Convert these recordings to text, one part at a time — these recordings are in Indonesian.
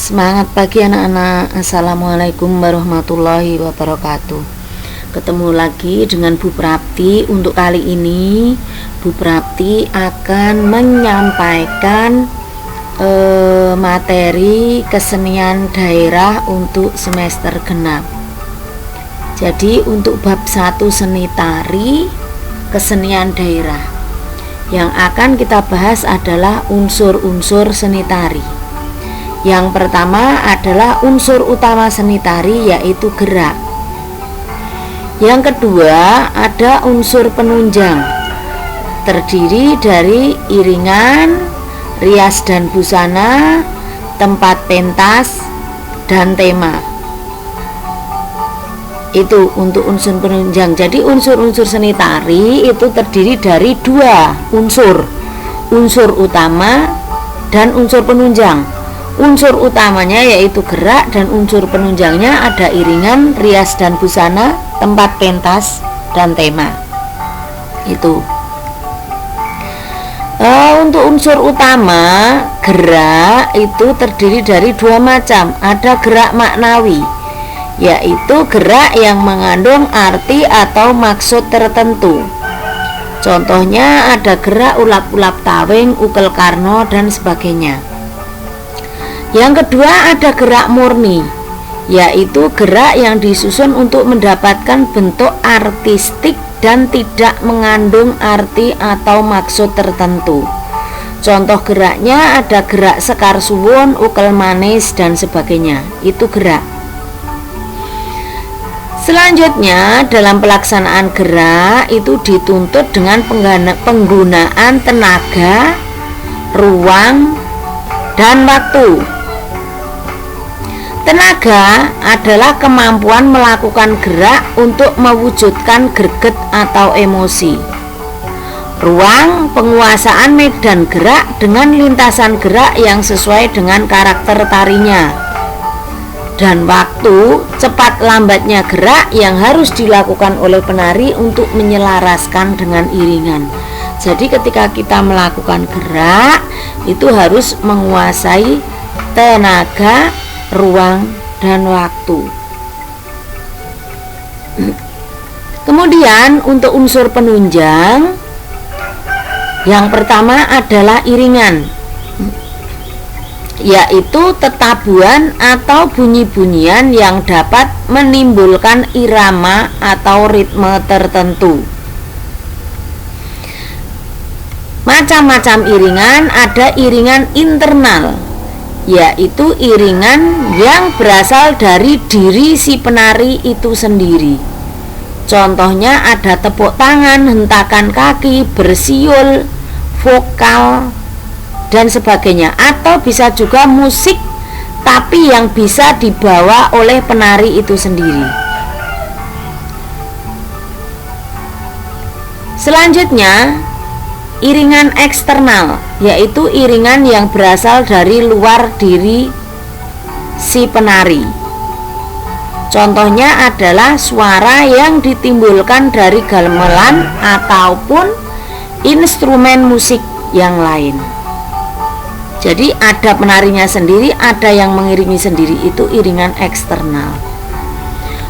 Semangat pagi anak-anak. Assalamualaikum warahmatullahi wabarakatuh. Ketemu lagi dengan Bu Prapti. Untuk kali ini Bu Prapti akan menyampaikan materi kesenian daerah untuk semester genap. Jadi untuk bab 1 seni tari kesenian daerah, yang akan kita bahas adalah unsur-unsur seni tari. Yang pertama adalah unsur utama seni tari, yaitu gerak. Yang kedua ada unsur penunjang, terdiri dari iringan, rias dan busana, tempat pentas, dan tema. Itu untuk unsur penunjang. Jadi unsur-unsur seni tari itu terdiri dari dua unsur, unsur utama dan unsur penunjang. Unsur utamanya yaitu gerak, dan unsur penunjangnya ada iringan, rias dan busana, tempat pentas, dan tema. Itu. Untuk unsur utama gerak itu terdiri dari dua macam. Ada gerak maknawi, yaitu gerak yang mengandung arti atau maksud tertentu. Contohnya ada gerak ulap-ulap tawing, ukel karno, dan sebagainya. Yang kedua ada gerak murni, yaitu gerak yang disusun untuk mendapatkan bentuk artistik dan tidak mengandung arti atau maksud tertentu. Contoh geraknya ada gerak sekar suwun, ukel manis, dan sebagainya. Itu gerak. Selanjutnya dalam pelaksanaan gerak itu dituntut dengan penggunaan tenaga, ruang, dan waktu. Tenaga adalah kemampuan melakukan gerak untuk mewujudkan greget atau emosi. Ruang, penguasaan medan gerak dengan lintasan gerak yang sesuai dengan karakter tarinya. Dan waktu, cepat lambatnya gerak yang harus dilakukan oleh penari untuk menyelaraskan dengan iringan. Jadi ketika kita melakukan gerak itu harus menguasai tenaga, ruang, dan waktu. Kemudian untuk unsur penunjang, yang pertama adalah iringan, yaitu tetabuhan atau bunyi-bunyian yang dapat menimbulkan irama atau ritme tertentu. Macam-macam iringan, ada iringan internal, yaitu iringan yang berasal dari diri si penari itu sendiri. Contohnya ada tepuk tangan, hentakan kaki, bersiul, vokal, dan sebagainya. Atau bisa juga musik, tapi yang bisa dibawa oleh penari itu sendiri. Selanjutnya iringan eksternal, yaitu iringan yang berasal dari luar diri si penari. Contohnya adalah suara yang ditimbulkan dari gamelan ataupun instrumen musik yang lain. Jadi ada penarinya sendiri, ada yang mengiringi sendiri, itu iringan eksternal.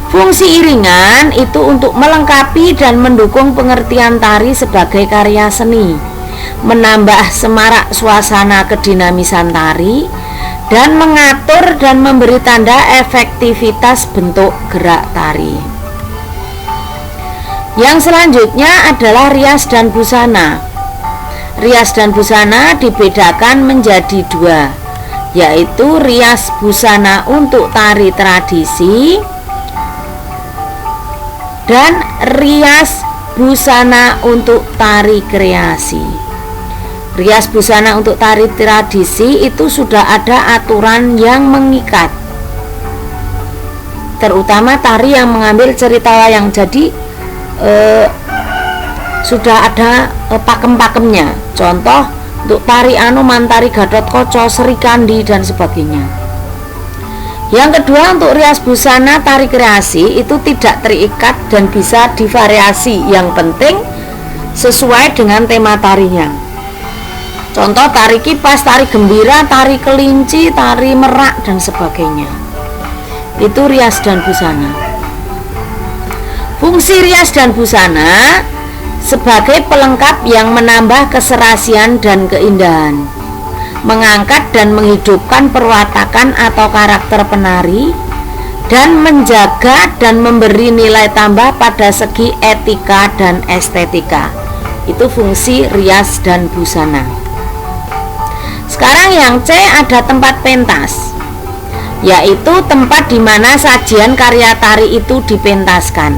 Fungsi iringan itu untuk melengkapi dan mendukung pengertian tari sebagai karya seni, menambah semarak suasana kedinamisan tari, dan mengatur dan memberi tanda efektivitas bentuk gerak tari. Yang selanjutnya adalah rias dan busana. Rias dan busana dibedakan menjadi dua, yaitu rias busana untuk tari tradisi dan rias busana untuk tari kreasi. Rias busana untuk tari tradisi itu sudah ada aturan yang mengikat, terutama tari yang mengambil cerita wayang. Jadi sudah ada pakem-pakemnya. Contoh untuk tari Anoman, tari Gatot Koco, Sri Kandi, dan sebagainya. Yang kedua untuk rias busana tari kreasi itu tidak terikat dan bisa divariasi. Yang penting sesuai dengan tema tarinya. Contoh tari kipas, tari gembira, tari kelinci, tari merak, dan sebagainya. Itu rias dan busana. Fungsi rias dan busana sebagai pelengkap yang menambah keserasian dan keindahan, mengangkat dan menghidupkan perwatakan atau karakter penari, dan menjaga dan memberi nilai tambah pada segi etika dan estetika. Itu fungsi rias dan busana. Sekarang yang C, ada tempat pentas, yaitu tempat di mana sajian karya tari itu dipentaskan.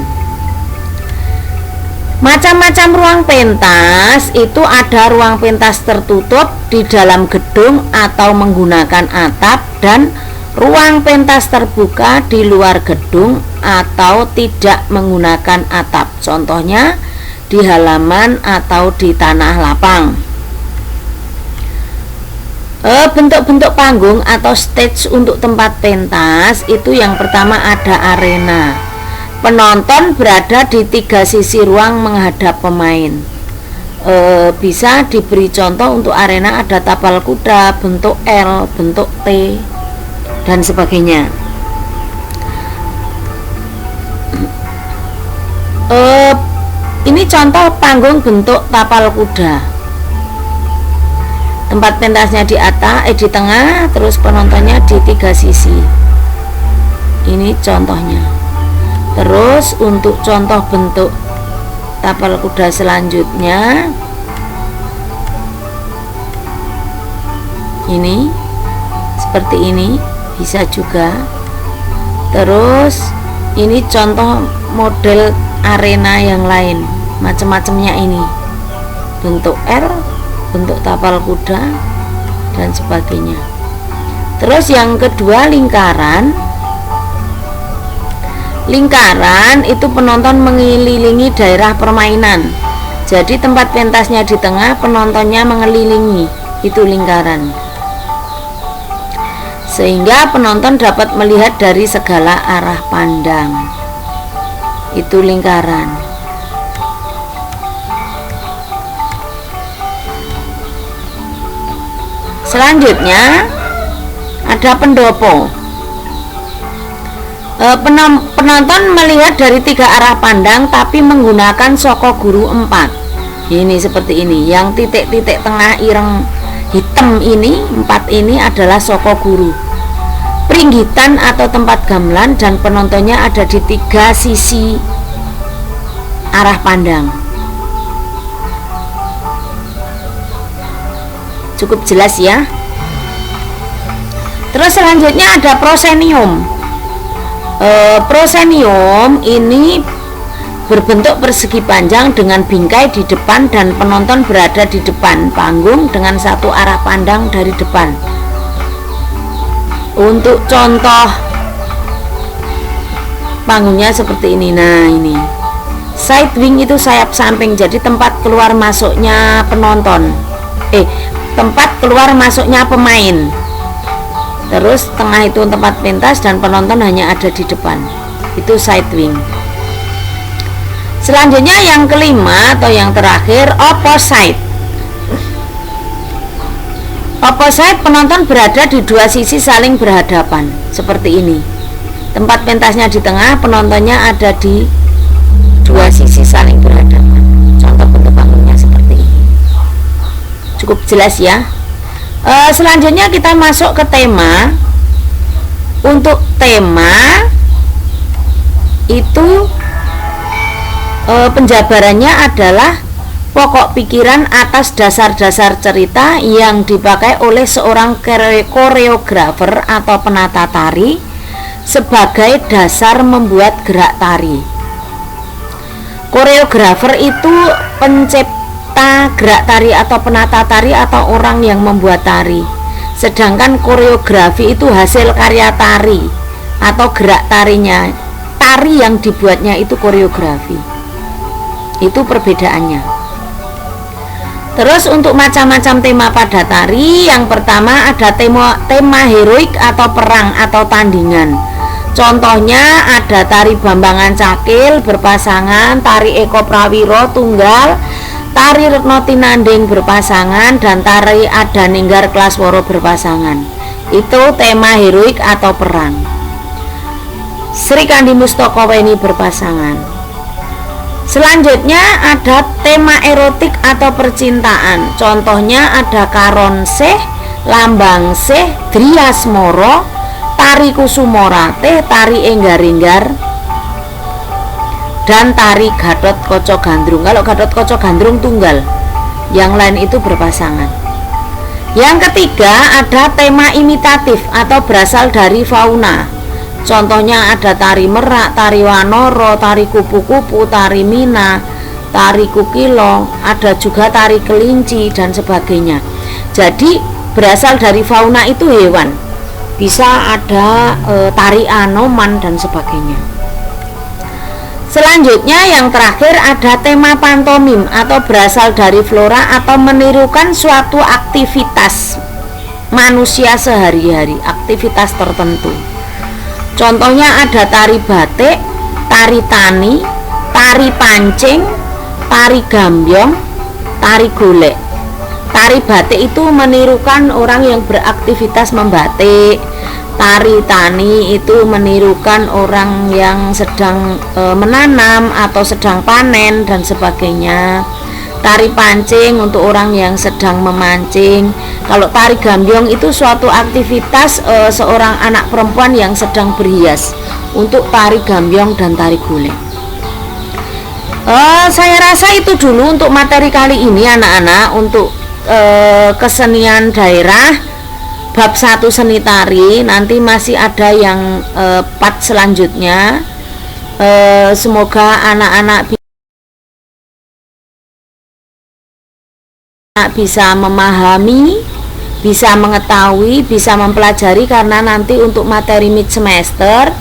Macam-macam ruang pentas itu ada ruang pentas tertutup di dalam gedung atau menggunakan atap, dan ruang pentas terbuka di luar gedung atau tidak menggunakan atap. Contohnya di halaman atau di tanah lapang. Bentuk-bentuk panggung atau stage untuk tempat pentas itu yang pertama ada arena. Penonton berada di 3 sisi ruang menghadap pemain. Bisa diberi contoh untuk arena ada tapal kuda, bentuk L, bentuk T, dan sebagainya. Ini contoh panggung bentuk tapal kuda. Tempat pentasnya di atas, di tengah, terus penontonnya di 3 sisi. Ini contohnya. Terus untuk contoh bentuk tapal kuda selanjutnya, ini seperti ini bisa juga. Terus ini contoh model arena yang lain, macam-macamnya ini. Bentuk R, bentuk tapal kuda, dan sebagainya. Terus yang kedua lingkaran. Lingkaran itu penonton mengelilingi daerah permainan. Jadi tempat pentasnya di tengah, penontonnya mengelilingi. Itu lingkaran. Sehingga penonton dapat melihat dari segala arah pandang. Itu lingkaran. Selanjutnya ada pendopo. Penonton melihat dari 3 arah pandang tapi menggunakan soko guru 4. Ini seperti ini. Yang titik-titik tengah ireng hitam ini 4 ini adalah soko guru. Pringgitan atau tempat gamelan, dan penontonnya ada di 3 sisi arah pandang. Cukup jelas ya. Terus selanjutnya ada proscenium. Proscenium ini berbentuk persegi panjang dengan bingkai di depan, dan penonton berada di depan panggung dengan 1 arah pandang dari depan. Untuk contoh panggungnya seperti ini. Nah, ini side wing itu sayap samping, jadi tempat keluar masuknya penonton. Tempat keluar masuknya pemain. Terus tengah itu tempat pentas dan penonton hanya ada di depan. Itu side wing. Selanjutnya yang kelima atau yang terakhir, opposite. Opposite, penonton berada di 2 sisi saling berhadapan. Seperti ini. Tempat pentasnya di tengah, penontonnya ada di 2 sisi saling berhadapan. Contoh bentuk panggungnya seperti ini. Cukup jelas ya. Selanjutnya kita masuk ke tema. Untuk tema itu penjabarannya adalah pokok pikiran atas dasar-dasar cerita yang dipakai oleh seorang koreografer atau penata tari sebagai dasar membuat gerak tari. Koreografer itu pencipta gerak tari atau penata tari atau orang yang membuat tari. Sedangkan koreografi itu hasil karya tari atau gerak tarinya. Tari yang dibuatnya itu koreografi. Itu perbedaannya. Terus untuk macam-macam tema pada tari, yang pertama ada tema heroik atau perang atau tandingan. Contohnya ada tari Bambangan Cakil berpasangan, tari Eko Prawiro tunggal, tari Retno Tinanding berpasangan, dan tari Adaninggar Klasworo berpasangan. Itu tema heroik atau perang. Sri Kandi Mustokoweni berpasangan. Selanjutnya ada tema erotik atau percintaan. Contohnya ada Karonseh, Lambangseh, Driasmoro, tari Kusumorate, tari Enggar-Enggar, dan tari Gatot Kaca Gandrung. Kalau Gatot Kaca Gandrung tunggal, yang lain itu berpasangan. Yang ketiga ada tema imitatif atau berasal dari fauna. Contohnya ada tari Merak, tari Wanoro, tari Kupu-Kupu, tari Mina, tari Kukilo, ada juga tari Kelinci dan sebagainya. Jadi berasal dari fauna itu hewan. Bisa ada tari Anoman dan sebagainya. Selanjutnya yang terakhir ada tema pantomim atau berasal dari flora atau menirukan suatu aktivitas manusia sehari-hari, aktivitas tertentu. Contohnya ada tari batik, tari tani, tari pancing, tari gambyong, tari golek. Tari batik itu menirukan orang yang beraktivitas membatik. Tari tani itu menirukan orang yang sedang menanam atau sedang panen dan sebagainya. Tari pancing untuk orang yang sedang memancing. Kalau tari gambyong itu suatu aktivitas seorang anak perempuan yang sedang berhias. Untuk tari gambyong dan tari golek. Saya rasa itu dulu untuk materi kali ini anak-anak. Untuk kesenian daerah bab 1 seni tari, nanti masih ada yang part selanjutnya. Semoga anak-anak bisa memahami, bisa mengetahui, bisa mempelajari, karena nanti untuk materi mid semester.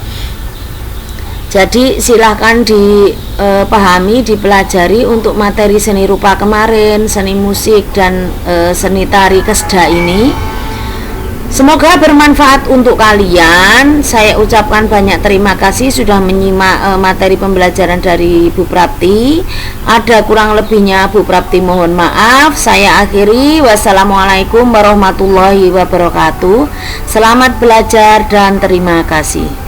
Jadi silahkan dipahami, dipelajari untuk materi seni rupa kemarin, seni musik, dan seni tari Kesda ini. Semoga bermanfaat untuk kalian. Saya ucapkan banyak terima kasih sudah menyimak materi pembelajaran dari Bu Prapti. Ada kurang lebihnya Bu Prapti mohon maaf. Saya akhiri. Wassalamualaikum warahmatullahi wabarakatuh. Selamat belajar dan terima kasih.